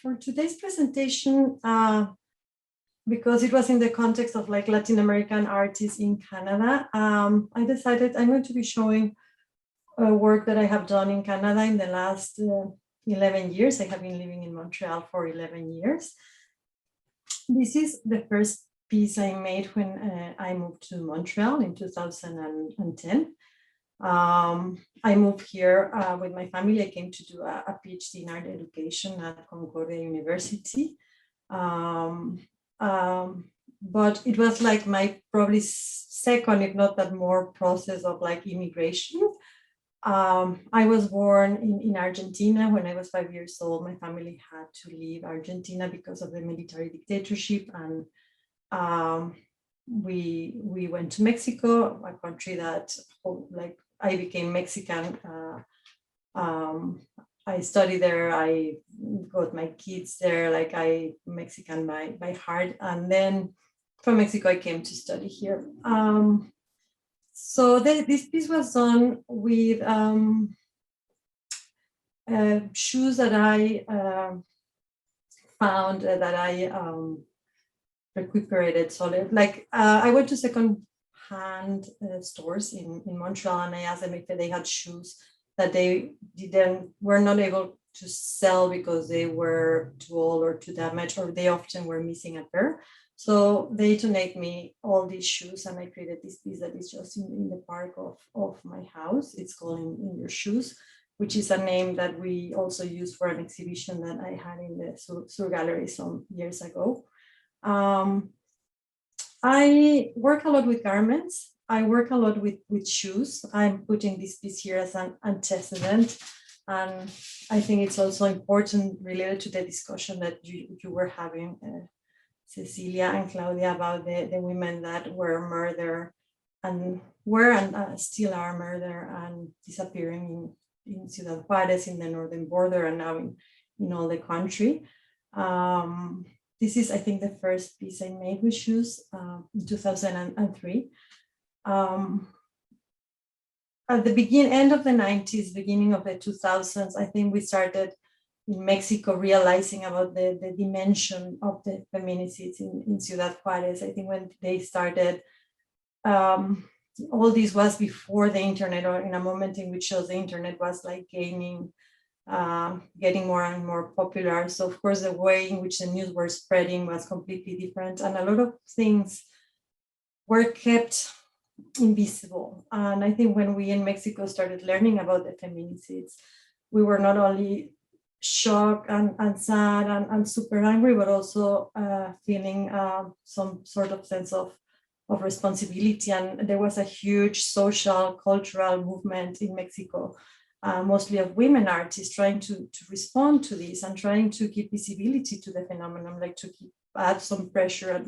for today's presentation, because it was in the context of like Latin American artists in Canada, I decided I'm going to be showing work that I have done in Canada in the last 11 years. I have been living in Montreal for 11 years. This is the first piece I made when I moved to Montreal in 2010. I moved here with my family. I came to do a PhD in art education at Concordia University. But it was like my probably second, if not that more, process of like immigration. I was born in Argentina. When I was 5 years old, my family had to leave Argentina because of the military dictatorship, and we went to Mexico, a country that, like, I became Mexican. I studied there. I got my kids there. Like, I Mexican by heart, and then from Mexico I came to study here. So this piece was done with shoes that I found that I recuperated. So like I went to second-hand stores in Montreal, and I asked them if they had shoes that they were not able to sell because they were too old or too damaged, or they often were missing a pair. So they donate me all these shoes, and I created this piece that is just in the park of my house. It's called In Your Shoes, which is a name that we also used for an exhibition that I had in the Sur Gallery some years ago. I work a lot with garments. I work a lot with shoes. I'm putting this piece here as an antecedent. And I think it's also important related to the discussion that you were having, Cecilia and Claudia, about the women that were murdered and still are murdered and disappearing in Ciudad Juarez, in the northern border, and now in all the country. This is, I think, the first piece I made with shoes in 2003. At the end of the 90s, beginning of the 2000s, I think we started in Mexico realizing about the dimension of the feminicides in Ciudad Juarez. I think when they started, all this was before the internet, or in a moment in which shows the internet was like getting more and more popular. So of course, the way in which the news were spreading was completely different, and a lot of things were kept invisible. And I think when we in Mexico started learning about the feminicides, we were not only shocked and sad and super angry, but also feeling some sort of sense of responsibility. And there was a huge social, cultural movement in Mexico, mostly of women artists, trying to respond to this and trying to give visibility to the phenomenon, like to add some pressure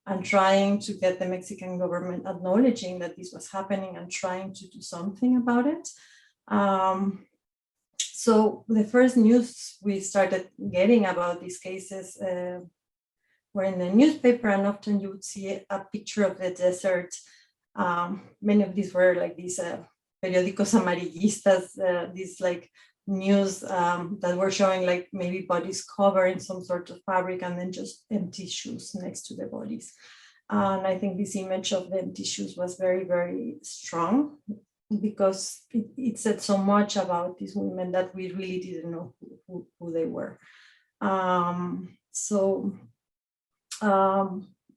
and trying to get the Mexican government acknowledging that this was happening and trying to do something about it. So the first news we started getting about these cases were in the newspaper, and often you would see a picture of the desert. Many of these were like these periódicos amarillistas, these like news that were showing like maybe bodies covered in some sort of fabric and then just empty shoes next to the bodies. And I think this image of the empty shoes was very, very strong, because it said so much about these women that we really didn't know who they were.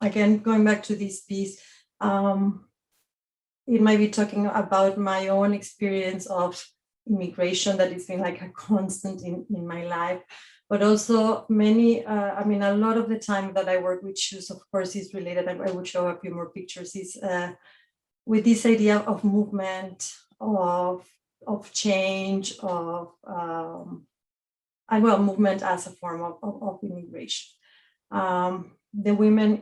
Again, going back to this piece, it might be talking about my own experience of immigration, that it's been like a constant in my life, but also many, a lot of the time that I work with shoes, of course, is related, I will show a few more pictures, is with this idea of movement, of change, of movement as a form of immigration. The women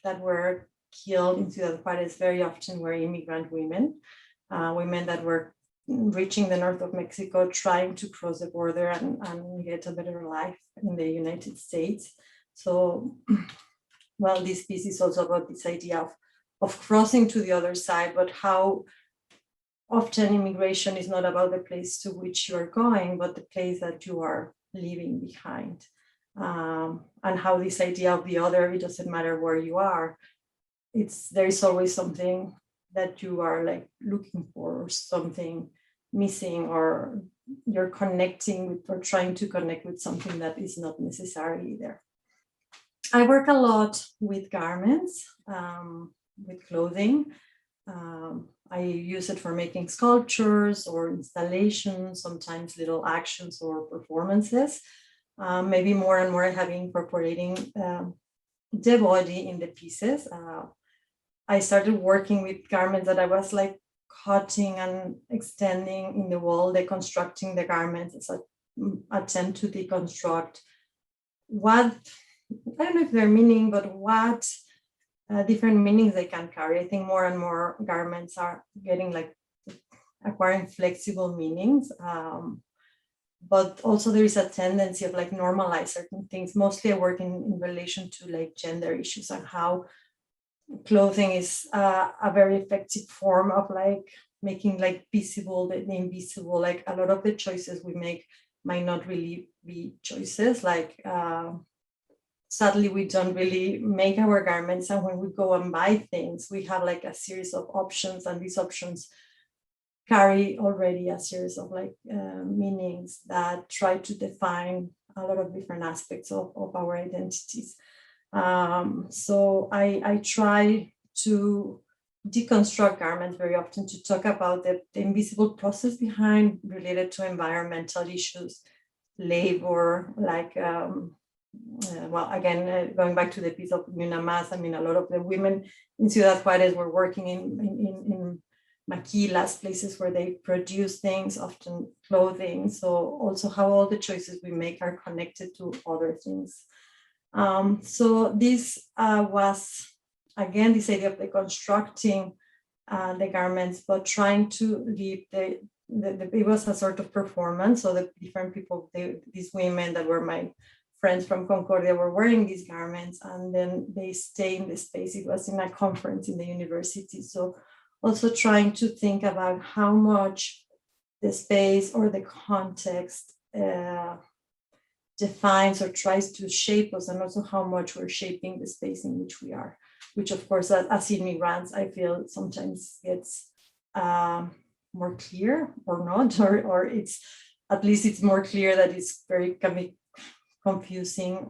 that were killed in Ciudad Juarez very often were immigrant women, women that were reaching the north of Mexico, trying to cross the border and get a better life in the United States. So, well, this piece is also about this idea of crossing to the other side, but how often immigration is not about the place to which you are going, but the place that you are leaving behind. And how this idea of the other, it doesn't matter where you are, there is always something that you are like looking for, or something missing, or you're connecting with, or trying to connect with something that is not necessarily there. I work a lot with garments, with clothing. I use it for making sculptures or installations, sometimes little actions or performances. Maybe more and more I have been incorporating the body in the pieces. I started working with garments that I was like cutting and extending in the wall, deconstructing the garments as an attempt to deconstruct what, I don't know if they're meaning, but what different meanings they can carry. I think more and more garments are getting like acquiring flexible meanings. But also there is a tendency of like normalize certain things. Mostly I work in relation to like gender issues, and how clothing is a very effective form of like making like visible the invisible. Like a lot of the choices we make might not really be choices. Like sadly, we don't really make our garments, and when we go and buy things, we have like a series of options, and these options carry already a series of like meanings that try to define a lot of different aspects of our identities. So I try to deconstruct garments very often, to talk about the invisible process behind, related to environmental issues, labor, like, well, again, going back to the piece of Munamas, I mean, a lot of the women in Ciudad Juarez were working in maquilas, places where they produce things, often clothing. So also how all the choices we make are connected to other things. So this was, again, this idea of deconstructing the garments, but trying to leave it was a sort of performance. So the different people, these women that were my friends from Concordia, were wearing these garments, and then they stay in the space. It was in a conference in the university. So also trying to think about how much the space or the context defines or tries to shape us, and also how much we're shaping the space in which we are, which of course, as immigrants, I feel sometimes gets more clear, or not, or it's, at least it's more clear that it's can be confusing,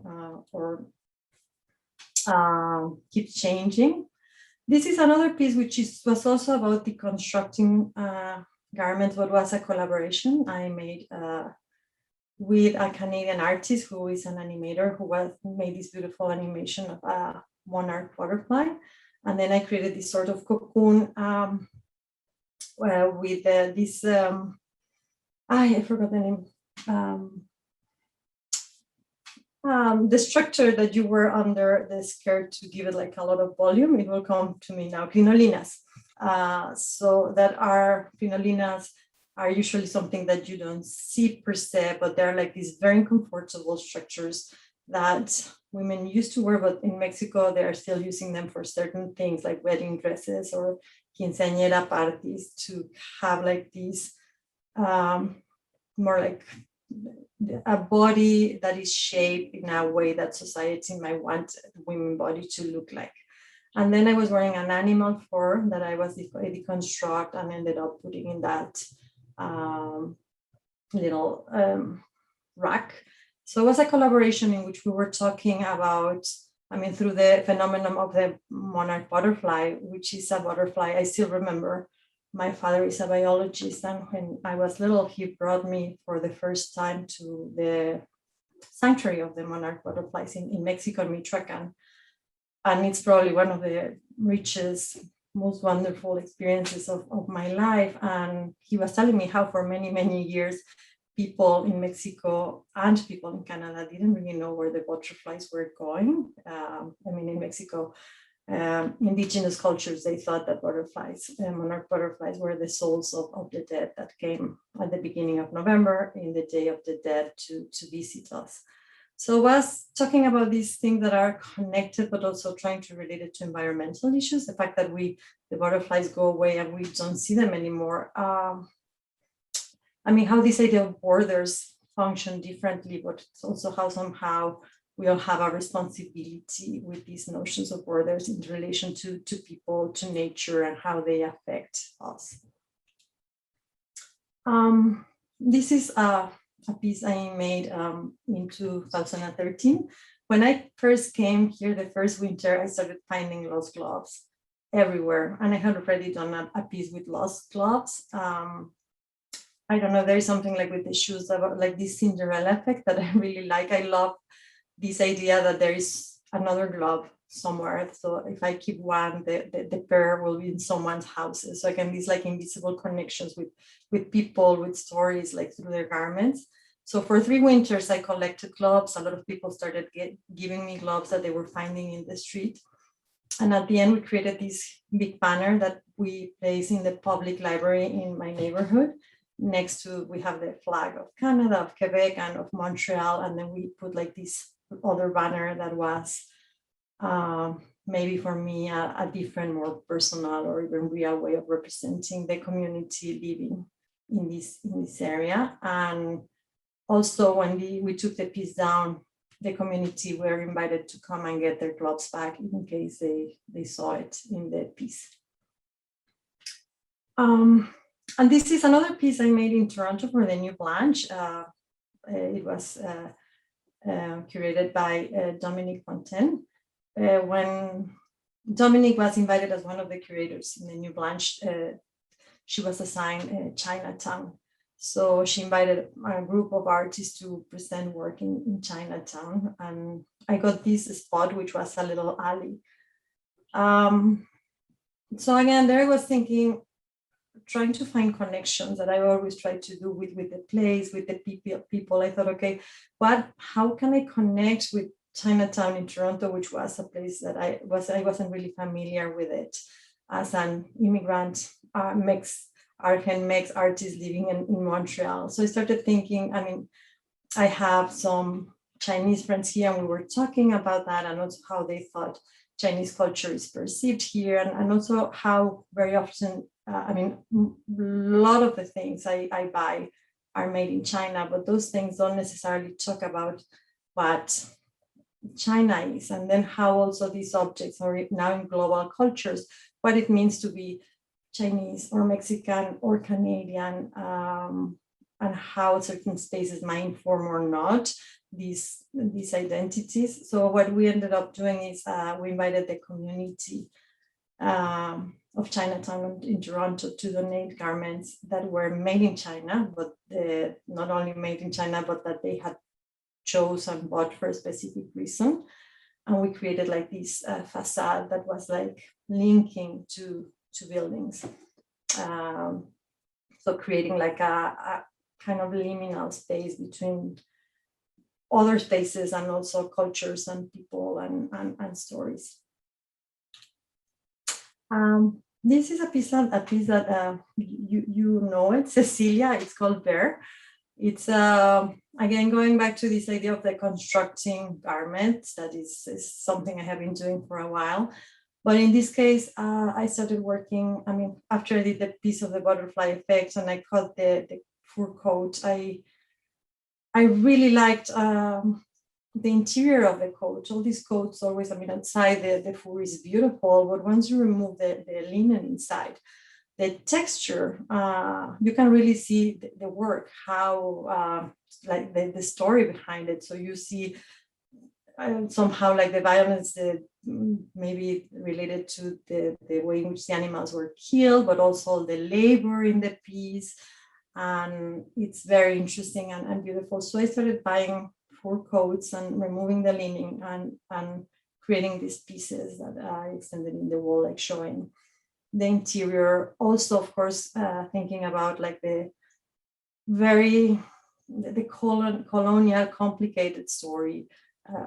or keep changing. This is another piece which was also about deconstructing garments, but was a collaboration I made with a Canadian artist who is an animator, who made this beautiful animation of a Monarch Butterfly. And then I created this sort of cocoon with this, I forgot the name, the structure that you wear under the skirt to give it like a lot of volume. It will come to me now, crinolinas. So crinolinas are usually something that you don't see per se, but they're like these very comfortable structures that women used to wear, but in Mexico, they are still using them for certain things like wedding dresses or quinceañera parties, to have like these more like a body that is shaped in a way that society might want the women body to look like. And then I was wearing an animal fur that I was deconstruct, and ended up putting in that little rack. So it was a collaboration in which we were talking about, I mean, through the phenomenon of the monarch butterfly, which is a butterfly. I still remember my father is a biologist, and when I was little, he brought me for the first time to the sanctuary of the monarch butterflies in Mexico, Michoacan. And it's probably one of the richest, most wonderful experiences of my life. And he was telling me how for many, many years, people in Mexico and people in Canada didn't really know where the butterflies were going. I mean, in Mexico, indigenous cultures, they thought that butterflies, monarch butterflies, were the souls of the dead that came at the beginning of November, in the Day of the Dead, to visit us. So I was talking about these things that are connected, but also trying to relate it to environmental issues. The fact that the butterflies go away and we don't see them anymore. I mean, how this idea of borders function differently, but it's also how somehow we all have a responsibility with these notions of borders in relation to people, to nature, and how they affect us. This is a piece I made in 2013. When I first came here the first winter, I started finding lost gloves everywhere. And I had already done a piece with lost gloves. I don't know, there's something like with the shoes about like this Cinderella effect that I really like. I love this idea that there is another glove somewhere. So if I keep one, the pair will be in someone's houses. So I can these like invisible connections with people, with stories like through their garments. So for 3 winters, I collected gloves. A lot of people started giving me gloves that they were finding in the street. And at the end, we created this big banner that we place in the public library in my neighborhood. Next to, we have the flag of Canada, of Quebec, and of Montreal. And then we put like this other banner that was maybe for me a different, more personal or even real way of representing the community living in this area. And also when we took the piece down, the community were invited to come and get their gloves back in case they saw it in the piece. And this is another piece I made in Toronto for the New Blanche. It was curated by Dominique Fontaine. When Dominique was invited as one of the curators in the New Blanche, she was assigned Chinatown. So she invited a group of artists to present work in Chinatown. And I got this spot, which was a little alley. So again, there I was thinking, trying to find connections that I always try to do with the place, with the people. I thought, okay, how can I connect with Chinatown in Toronto, which was a place that I wasn't really familiar with it as an immigrant Argent-Mex artist living in Montreal. So I started thinking, I mean, I have some Chinese friends here and we were talking about that and also how they thought Chinese culture is perceived here and also how very often, I mean, a lot of the things I buy are made in China, but those things don't necessarily talk about what China is, and then how also these objects are now in global cultures, what it means to be Chinese or Mexican or Canadian, and how certain spaces might inform or not these identities. So what we ended up doing is we invited the community of Chinatown in Toronto to donate garments that were made in China, but not only made in China, but that they had chosen and bought for a specific reason. And we created like this facade that was like linking to buildings. So creating like a kind of liminal space between other spaces and also cultures and people and stories. This is a piece that you know it, Cecilia. It's called Bear. It's again going back to this idea of the constructing garments. That is something I have been doing for a while. But in this case, I started working. I mean, after I did the piece of the butterfly effect and I cut the fur coat, I really liked the interior of the coat. All these coats always, I mean, outside the fur is beautiful, but once you remove the linen inside, the texture, you can really see the work, how like the story behind it. So you see somehow like the violence maybe related to the way in which the animals were killed, but also the labor in the piece. And it's very interesting and beautiful. So I started buying fur coats and removing the linen and creating these pieces that I extended in the wall, like showing the interior. Also, of course, thinking about like the colonial complicated story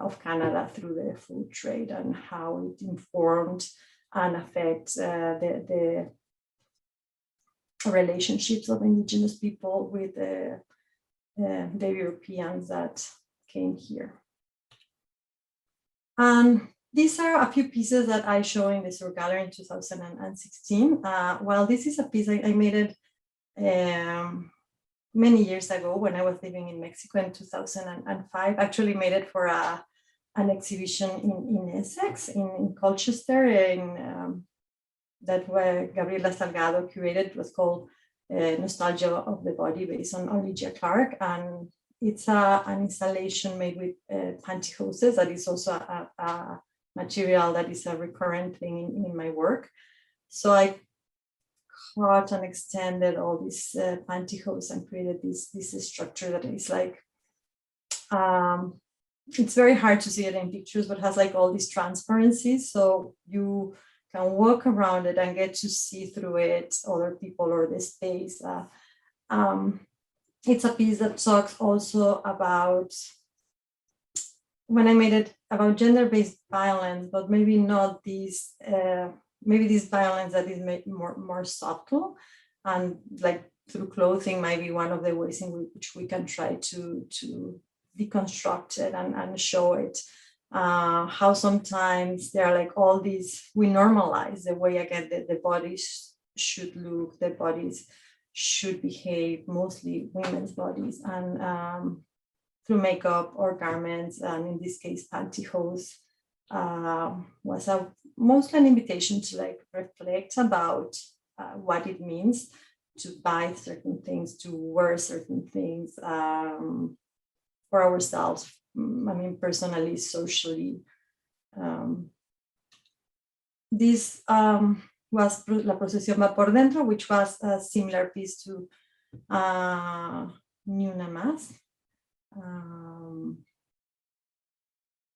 of Canada through the food trade and how it informed and affects the relationships of Indigenous people with the Europeans that came here. And these are a few pieces that I show in the Sur Gallery in 2016. Well, this is a piece I made it many years ago when I was living in Mexico in 2005. Actually made it for an exhibition in Essex, in Colchester, that where Gabriela Salgado curated. It was called Nostalgia of the Body, based on Olivia Clark. And it's an installation made with pantyhoses. That is also a material that is a recurrent thing in my work. So I cut and extended all these pantyhose and created this structure that is like, it's very hard to see it in pictures, but has like all these transparencies. So you can walk around it and get to see through it other people or the space. It's a piece that talks also about, when I made it, about gender-based violence, but maybe not these, maybe this violence that is made more subtle, and like through clothing might be one of the ways in which we can try to deconstruct it and show it. How sometimes there are like all these, we normalize the way, again, the bodies should look, the bodies should behave, mostly women's bodies, and through makeup or garments, and in this case pantyhose was mostly an invitation to like reflect about what it means to buy certain things, to wear certain things for ourselves. I mean, personally, socially. This was La Procesión Va por Dentro, which was a similar piece to Ni Una Más,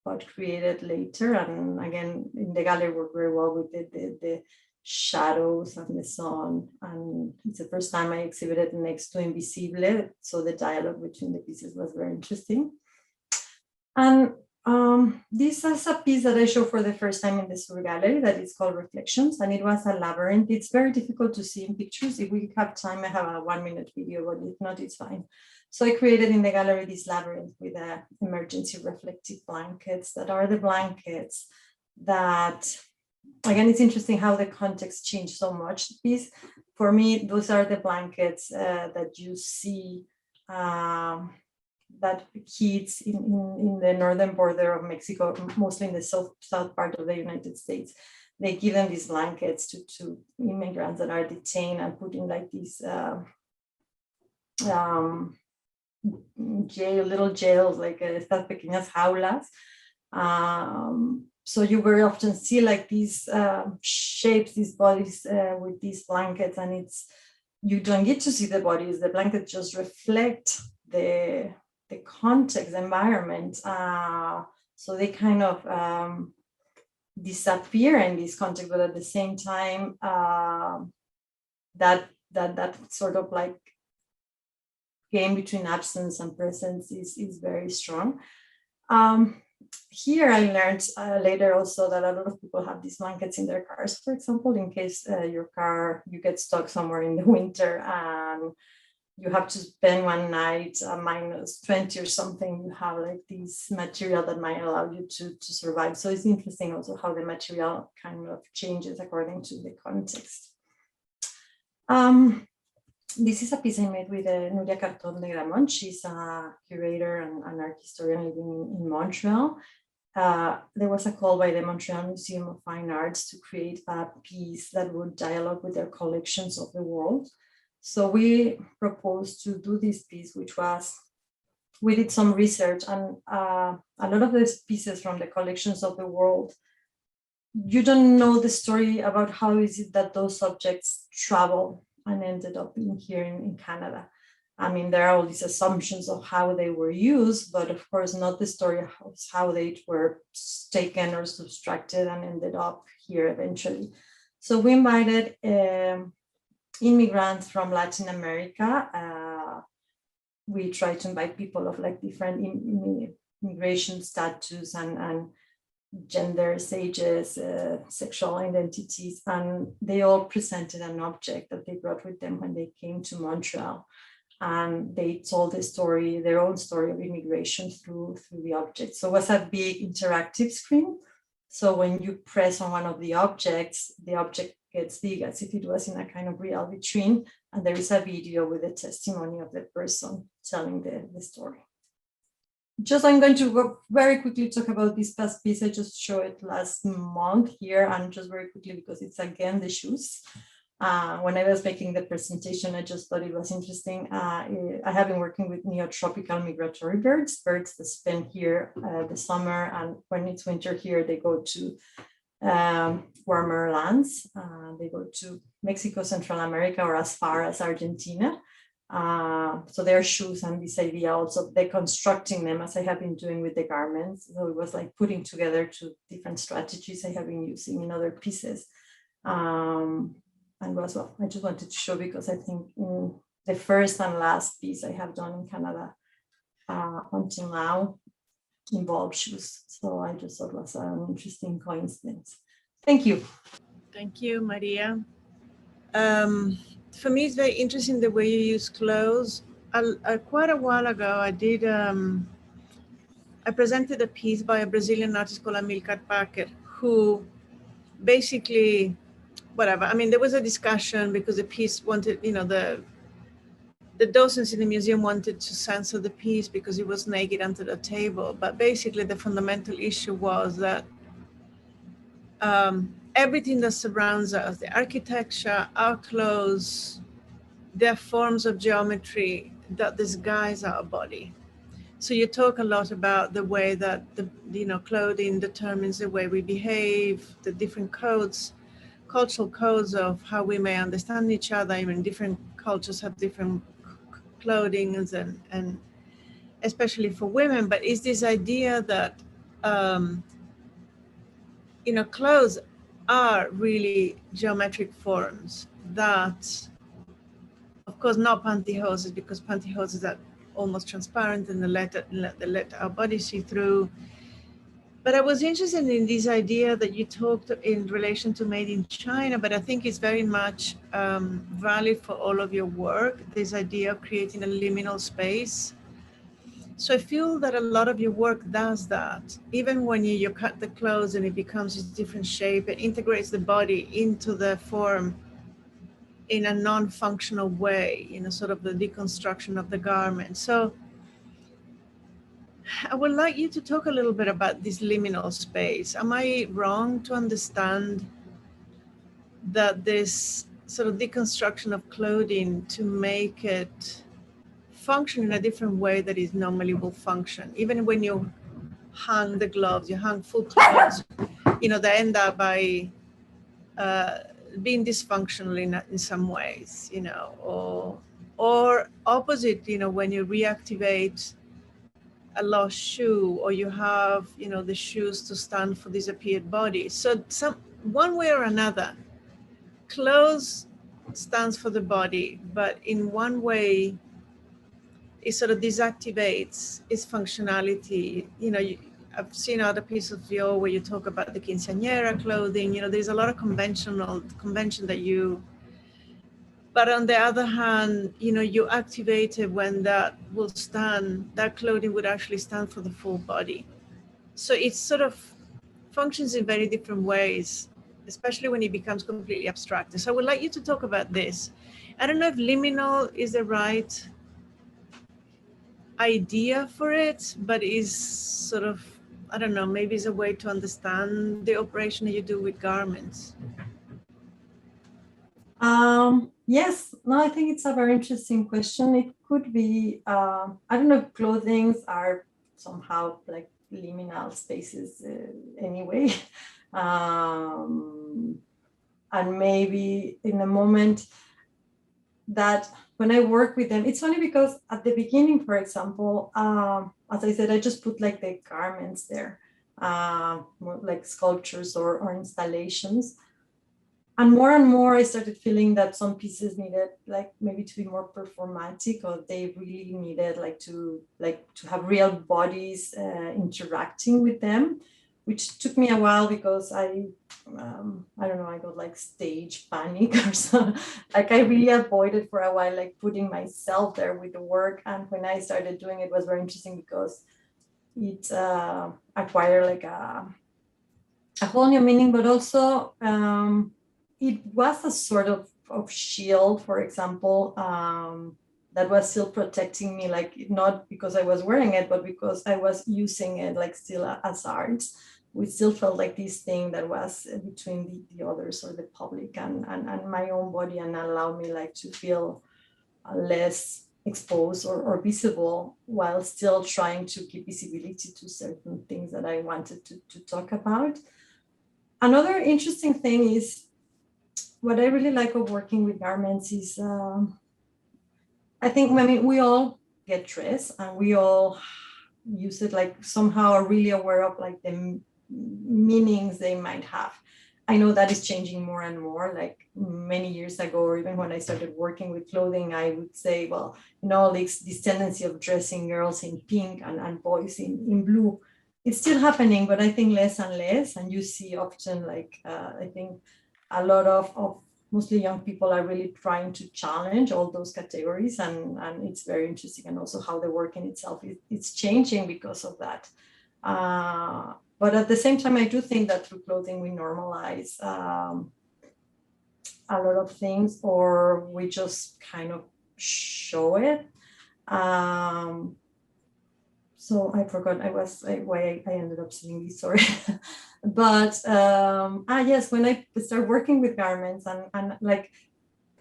but created later. And again, in the gallery worked very well with the shadows and the sun. And it's the first time I exhibited next to Invisible, so the dialogue between the pieces was very interesting. And this is a piece that I show for the first time in the Sur Gallery that is called Reflections, and it was a labyrinth. It's very difficult to see in pictures. If we have time, I have a 1-minute video, but if not, it's fine. So I created in the gallery this labyrinth with emergency reflective blankets that are the blankets that, again, it's interesting how the context changed so much. These, for me, those are the blankets that you see that kids in the northern border of Mexico, mostly in the south part of the United States, they give them these blankets to immigrants that are detained and put in like these little jails, like estas pequeñas jaulas. So you very often see like these shapes, these bodies with these blankets, and you don't get to see the bodies. The blankets just reflect the context, the environment. So they kind of disappear in this context, but at the same time, that sort of like game between absence and presence is very strong. Here I learned later also that a lot of people have these blankets in their cars, for example, in case you get stuck somewhere in the winter and you have to spend one night -20 or something. You have like this material that might allow you to survive. So it's interesting also how the material kind of changes according to the context. This is a piece I made with Nuria Carton de Gramont. She's a curator and an art historian living in Montreal. There was a call by the Montreal Museum of Fine Arts to create a piece that would dialogue with their collections of the world. So we proposed to do this piece, which was, we did some research, and a lot of these pieces from the collections of the world, you don't know the story about how is it that those objects travel and ended up in here in Canada. I mean, there are all these assumptions of how they were used, but of course not the story of how they were taken or subtracted and ended up here eventually. So we invited immigrants from Latin America. We try to invite people of like different immigration status and gender, ages, sexual identities, and they all presented an object that they brought with them when they came to Montreal. And they told the story, their own story of immigration through the object. So it was a big interactive screen. So when you press on one of the object gets big as if it was in a kind of real vitrine. And there is a video with the testimony of the person telling the story. Just I'm going to go very quickly talk about this past piece. I just showed it last month here, and just very quickly because it's again the shoes. When I was making the presentation, I just thought it was interesting. I have been working with neotropical migratory birds that spend here the summer, and when it's winter here, they go to warmer lands. They go to Mexico, Central America, or as far as Argentina. So their shoes, and this idea also deconstructing them, as I have been doing with the garments. So it was like putting together two different strategies I have been using in other pieces. And as well, I just wanted to show because I think in the first and last piece I have done in Canada until now involved shoes. So I just thought it was an interesting coincidence. Thank you. Thank you, Maria. For me, it's very interesting the way you use clothes. Quite a while ago, I presented a piece by a Brazilian artist called Amilcar Packer, who basically, whatever. I mean, there was a discussion because the piece wanted, the docents in the museum wanted to censor the piece because it was naked under the table. But basically, the fundamental issue was that everything that surrounds us, the architecture, our clothes, they're forms of geometry that disguise our body. So you talk a lot about the way that clothing determines the way we behave, the different codes, cultural codes of how we may understand each other. Even different cultures have different clothing, and especially for women. But it's this idea that clothes are really geometric forms that, of course, not pantyhoses, because pantyhoses are almost transparent and they let our body see through. But I was interested in this idea that you talked in relation to Made in China, but I think it's very much valid for all of your work, this idea of creating a liminal space. So I feel that a lot of your work does that. Even when you cut the clothes and it becomes a different shape, it integrates the body into the form in a non-functional way, sort of the deconstruction of the garment. So I would like you to talk a little bit about this liminal space. Am I wrong to understand that this sort of deconstruction of clothing to make it function in a different way that it normally will function? Even when you hang the gloves, you hang full clothes, they end up by being dysfunctional in some ways, or opposite, when you reactivate a lost shoe, or you have, the shoes to stand for disappeared bodies. So one way or another, clothes stands for the body, but in one way, it sort of desactivates its functionality. I've seen other pieces of yours where you talk about the quinceañera clothing. There's a lot of convention that you, but on the other hand, you activate it when that clothing would actually stand for the full body. So it sort of functions in very different ways, especially when it becomes completely abstract. So I would like you to talk about this. I don't know if liminal is the right idea for it, but is sort of, I don't know, maybe it's a way to understand the operation that you do with garments. Yes, no, I think it's a very interesting question. It could be, I don't know if clothing are somehow like liminal spaces anyway. And maybe in a moment that when I work with them, it's funny because at the beginning, for example, as I said, I just put like the garments there, more like sculptures or installations. And more I started feeling that some pieces needed like maybe to be more performatic, or they really needed to have real bodies interacting with them, which took me a while because I don't know, I got like stage panic or something. Like I really avoided for a while, like putting myself there with the work. And when I started doing it, was very interesting because it acquired like a whole new meaning, but also it was a sort of shield, for example, that was still protecting me, like not because I was wearing it, but because I was using it like still as art. We still felt like this thing that was between the others or the public and my own body, and allowed me like to feel less exposed or visible, while still trying to keep visibility to certain things that I wanted to talk about. Another interesting thing is what I really like of working with garments is I think, I mean, we all get dressed and we all use it, like somehow are really aware of like the meanings they might have. I know that is changing more and more. Like many years ago, or even when I started working with clothing, I would say, well, this tendency of dressing girls in pink and boys in blue, it's still happening, but I think less and less. And you see often like, I think a lot of mostly young people are really trying to challenge all those categories, and it's very interesting. And also how the work in itself it's changing because of that. But at the same time, I do think that through clothing we normalize a lot of things, or we just kind of show it. So I forgot why I ended up saying this, sorry. But yes, when I started working with garments, and like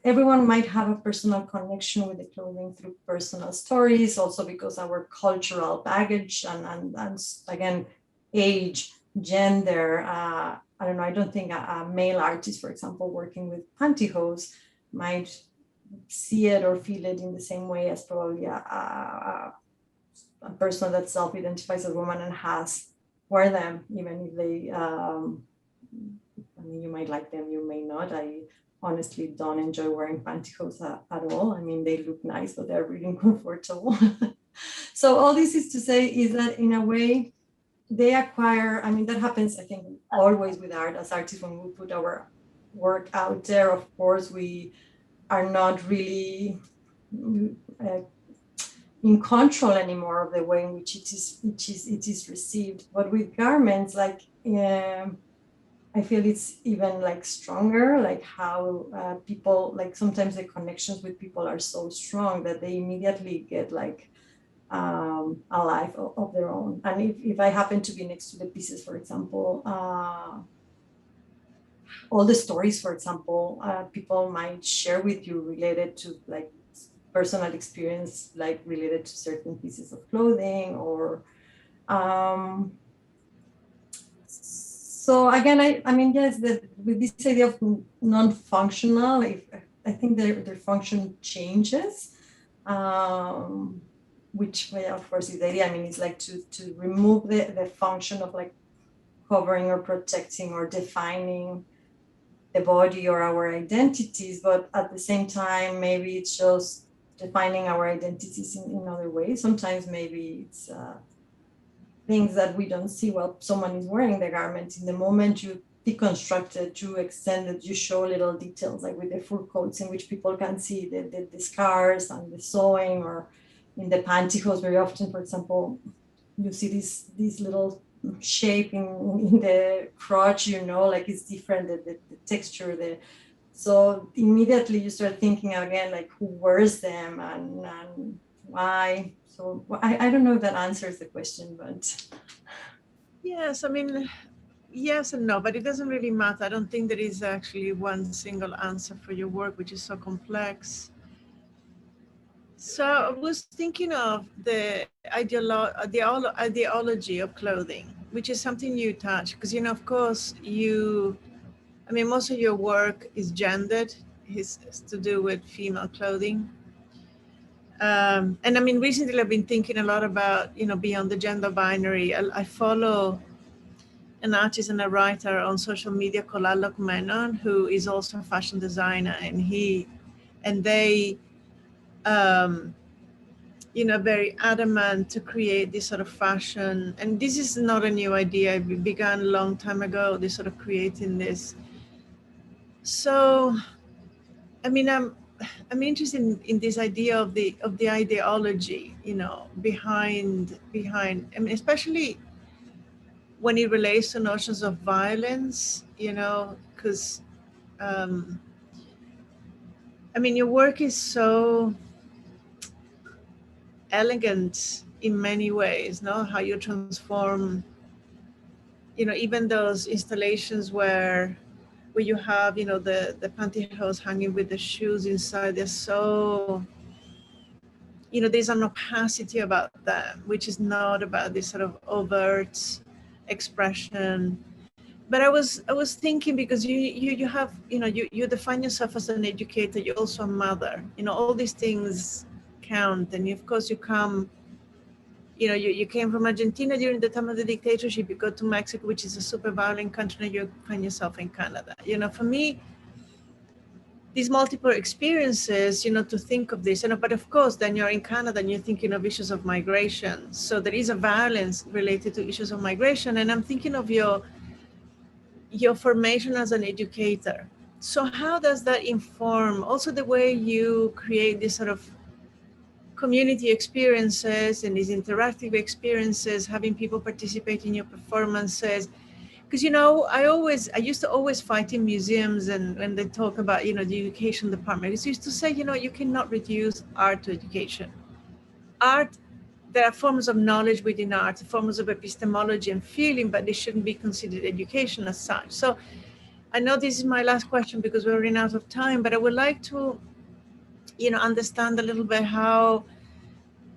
everyone might have a personal connection with the clothing through personal stories, also because our cultural baggage and again, age, gender. I don't know, I don't think a male artist, for example, working with Pantyhose might see it or feel it in the same way as probably a person that self-identifies as a woman and has wear them, even if they, I mean, you might like them, you may not. I honestly don't enjoy wearing pantyhose at all. I mean, they look nice, but they're really uncomfortable. So all this is to say is that in a way, they acquire, I mean, that happens, I think, always with art as artists. When we put our work out there, of course, we are not really in control anymore of the way in which it is received. But with garments, like I feel it's even like stronger, like how people, like sometimes the connections with people are so strong that they immediately get like a life of their own. And if I happen to be next to the pieces, for example, all the stories, for example, people might share with you related to like personal experience, like related to certain pieces of clothing, or so again, I mean, yes, with this idea of non-functional, I think their function changes, which of course is the idea. I mean, it's like to remove the function of like covering or protecting or defining the body or our identities, but at the same time, maybe it's just defining our identities in other ways. Sometimes maybe it's things that we don't see while someone is wearing the garment. In the moment you deconstruct it, you extend it, you show little details, like with the fur coats, in which people can see the scars and the sewing, or in the pantyhose, very often, for example, you see these little shape in the crotch, like it's different, the texture, so immediately you start thinking again, like who wears them and why. So I don't know if that answers the question, but. Yes, I mean, yes and no, but it doesn't really matter. I don't think there is actually one single answer for your work, which is so complex. So I was thinking of the ideology of clothing, which is something you touch, because, of course, I mean, most of your work is gendered, is to do with female clothing. And I mean, recently I've been thinking a lot about, beyond the gender binary. I follow an artist and a writer on social media called Alok Menon, who is also a fashion designer, and they, very adamant to create this sort of fashion. And this is not a new idea. It began a long time ago, this sort of creating this. So, I mean, I'm interested in this idea of the ideology, behind. I mean, especially when it relates to notions of violence, because I mean, your work is so elegant in many ways, no? How you transform, you know, even those installations where you have, you know, the pantyhose hanging with the shoes inside, they're so, you know, there's an opacity about them, which is not about this sort of overt expression. But I was thinking, because you have, you know, you define yourself as an educator, you're also a mother, you know, all these things count. And of course you come, you know, you came from Argentina during the time of the dictatorship, you go to Mexico, which is a super violent country, and you find yourself in Canada. You know, for me, these multiple experiences, you know, to think of this, you know, but of course, then you're in Canada and you're thinking of issues of migration. So there is a violence related to issues of migration. And I'm thinking of your formation as an educator. So how does that inform also the way you create this sort of community experiences and these interactive experiences, having people participate in your performances? Because, you know, I used to always fight in museums, and when they talk about, you know, the education department, it's used to say, you know, you cannot reduce art to education. Art, there are forms of knowledge within art, forms of epistemology and feeling, but they shouldn't be considered education as such. So I know this is my last question because we're running out of time, but I would like to, you know, understand a little bit how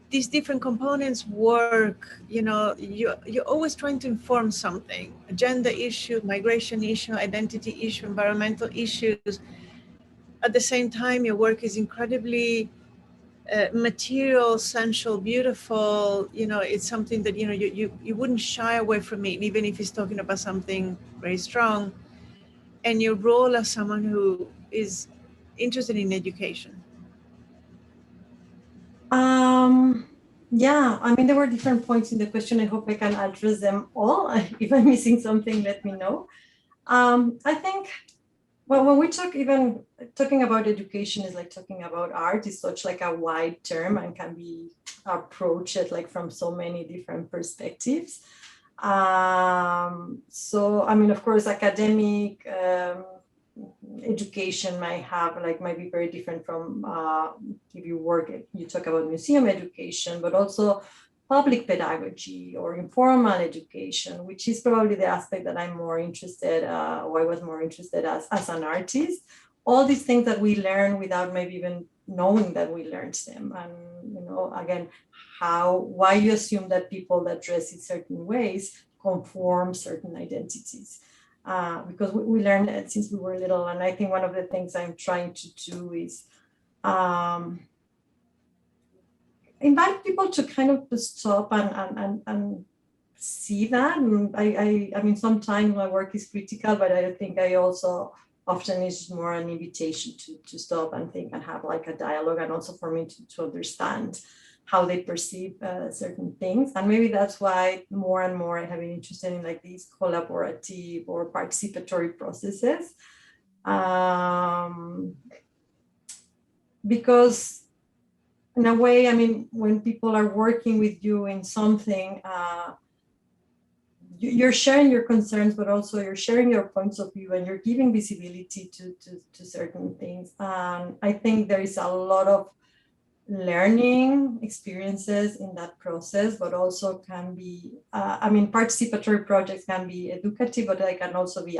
these different components work. You know, you're always trying to inform something, a gender issue, migration issue, identity issue, environmental issues. At the same time, your work is incredibly material, sensual, beautiful. You know, it's something that, you know, you wouldn't shy away from it, even if it's talking about something very strong. And your role as someone who is interested in education. Yeah, I mean, there were different points in the question. I hope I can address them all. If I'm missing something, let me know. I think, well, when we talk, even talking about education is like talking about art, is such like a wide term and can be approached like from so many different perspectives. So, I mean, of course, academic education might be very different from if you talk about museum education, but also public pedagogy or informal education, which is probably the aspect that I'm more interested, or I was more interested as an artist. All these things that we learn without maybe even knowing that we learned them. And, you know, again, why you assume that people that dress in certain ways conform certain identities. Because we learned it since we were little. And I think one of the things I'm trying to do is invite people to kind of stop and see that. And I mean, sometimes my work is critical, but I think I also often is more an invitation to stop and think and have like a dialogue, and also for me to understand how they perceive certain things. And maybe that's why more and more I have been interested in like these collaborative or participatory processes. Because in a way, I mean, when people are working with you in something, you're sharing your concerns, but also you're sharing your points of view, and you're giving visibility to certain things. I think there is a lot of learning experiences in that process, but also can be, I mean, participatory projects can be educative, but they can also be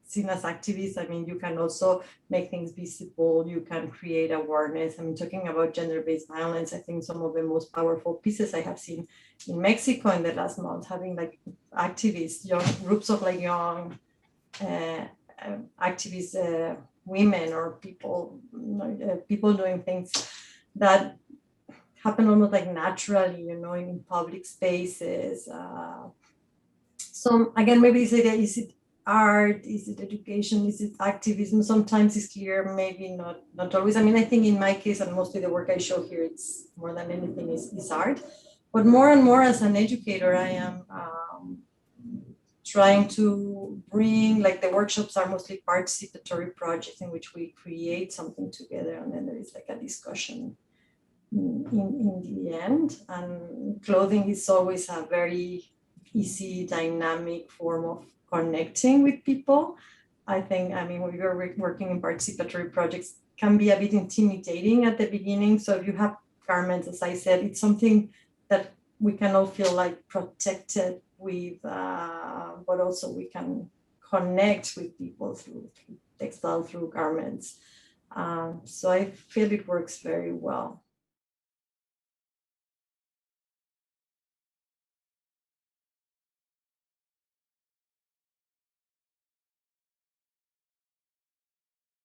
seen as activists. I mean, you can also make things visible, you can create awareness. I mean, talking about gender-based violence, I think some of the most powerful pieces I have seen in Mexico in the last month, having like activists, young groups of like young activists, women or people doing things that happen almost like naturally, you know, in public spaces. So again, maybe this idea, is it art, is it education, is it activism? Sometimes it's clear, maybe not always. I mean, I think in my case, and mostly the work I show here, it's more than anything is art. But more and more as an educator, I am trying to bring, like, the workshops are mostly participatory projects in which we create something together, and then there is like a discussion in the end. And clothing is always a very easy, dynamic form of connecting with people. I think, I mean, when you're working in participatory projects, can be a bit intimidating at the beginning. So if you have garments, as I said, it's something that we can all feel like protected with, but also we can connect with people through textile, through garments. So I feel it works very well.